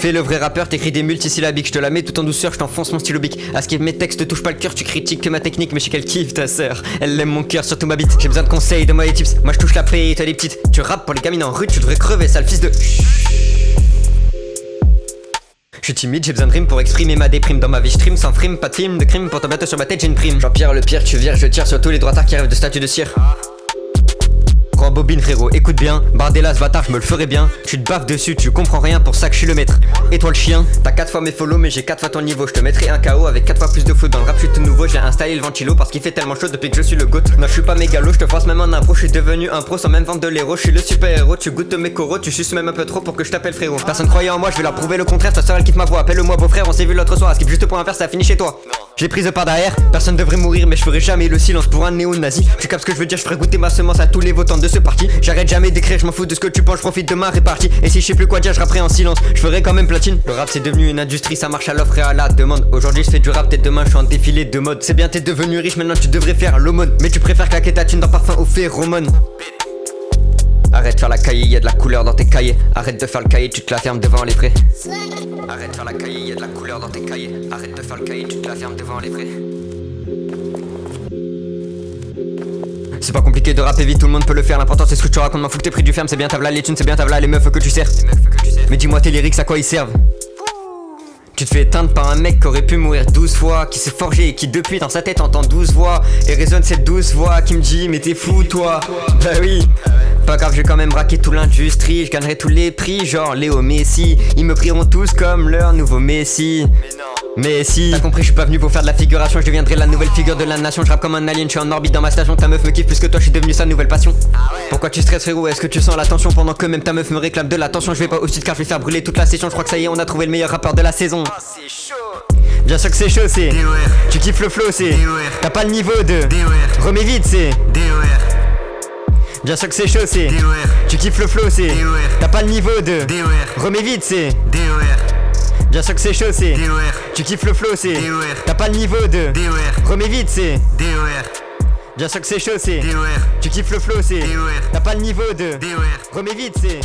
Fais le vrai rappeur, t'écris des multisyllabiques. Je te la mets tout en douceur, je t'enfonce mon stylo bic. À ce que mes textes te touchent pas le cœur, tu critiques que ma technique. Mais je sais qu'elle kiffe ta sœur. Elle aime mon cœur, surtout ma bite. J'ai besoin de conseils, de moi les tips. Moi je touche la paix, toi les petites. Tu rappes pour les gamines en rue, tu devrais crever, sale fils de. Je suis timide, j'ai besoin de rimes pour exprimer ma déprime. Dans ma vie je stream sans frime, pas de film de crime. Pour ton bateau sur ma tête j'ai une prime. Jean-Pierre le pire, tu vires, je tire sur tous les droitards qui rêvent de statue de cire. Prends bobine frérot, écoute bien. Bardella ce bâtard, je me le ferai bien. Tu te baffes dessus, tu comprends rien, pour ça que je suis le maître. Et toi le chien, t'as 4 fois mes follow mais j'ai 4 fois ton niveau. Je te mettrai un KO avec 4 fois plus de flow. Dans le rap je suis tout nouveau, j'ai installé le ventilo parce qu'il fait tellement chaud depuis que je suis le goat. Non je suis pas mégalo, je te force même en impro. Je suis devenu un pro sans même vendre de l'héros. Je suis le super héros, tu goûtes mes coraux. Tu suces même un peu trop pour que je t'appelle frérot. Personne croyait en moi, je vais leur prouver le contraire. Ta soeur elle kiffe ma voix, appelle-le moi beau-frère. On s'est vu l'autre soir, à skip juste pour un verre, ça a fini chez toi. J'ai prise par derrière, personne devrait mourir mais je ferai jamais le silence pour un néo-nazi. Tu captes ce que je veux dire, je ferai goûter ma semence à tous les votants de ce parti. J'arrête jamais d'écrire, je m'en fous de ce que tu penses, je profite de ma répartie. Et si je sais plus quoi dire, je rapperai en silence, je ferai quand même platine. Le rap c'est devenu une industrie, ça marche à l'offre et à la demande. Aujourd'hui je fais du rap, peut-être demain je suis en défilé de mode. C'est bien t'es devenu riche, maintenant tu devrais faire l'aumône. Mais tu préfères claquer ta thune dans parfum aux phéromones. Arrête de faire la cahier, y'a de la couleur dans tes cahiers. Arrête de faire le cahier, tu te la fermes devant les frais. Arrête de faire la cahier, y'a de la couleur dans tes cahiers. Arrête de faire le cahier, tu te la fermes devant les frais. C'est pas compliqué de rapper vite, tout le monde peut le faire. L'important c'est ce que tu racontes, m'en fous que t'es pris du ferme. C'est bien t'as v'là les thunes, c'est bien t'as v'là les meufs que tu sers. Mais dis-moi tes lyrics à quoi ils servent. Tu te fais éteindre par un mec qui aurait pu mourir 12 fois, qui s'est forgé et qui depuis dans sa tête entend 12 voix. Et résonne cette douce voix qui me dit mais t'es fou toi. Bah oui. Pas grave, je vais quand même braquer tout l'industrie. Je gagnerai tous les prix, genre Léo Messi. Ils me prieront tous comme leur nouveau Messi. Mais si, t'as compris, je suis pas venu pour faire de la figuration. Je deviendrai la nouvelle figure de la nation. Je rappe comme un alien, je suis en orbite dans ma station. Ta meuf me kiffe plus que toi, je suis devenu sa nouvelle passion. Pourquoi tu stresses frérot, est-ce que tu sens la tension pendant que même ta meuf me réclame de l'attention? Je vais pas au sud car je vais faire brûler toute la session. Je crois que ça y est, on a trouvé le meilleur rappeur de la saison. C'est chaud. Bien sûr que c'est chaud, c'est tu kiffes le flow, c'est t'as pas le niveau de remets vite, c'est bien sûr que c'est chaud, c'est tu kiffes le flow, c'est t'as pas le niveau de remets vite, c'est bien sûr que c'est chaud, c'est tu kiffes le flow, c'est t'as pas le niveau de remets vite, c'est bien sûr que c'est chaud, c'est tu kiffes le flow, c'est t'as pas le niveau de remets vite, c'est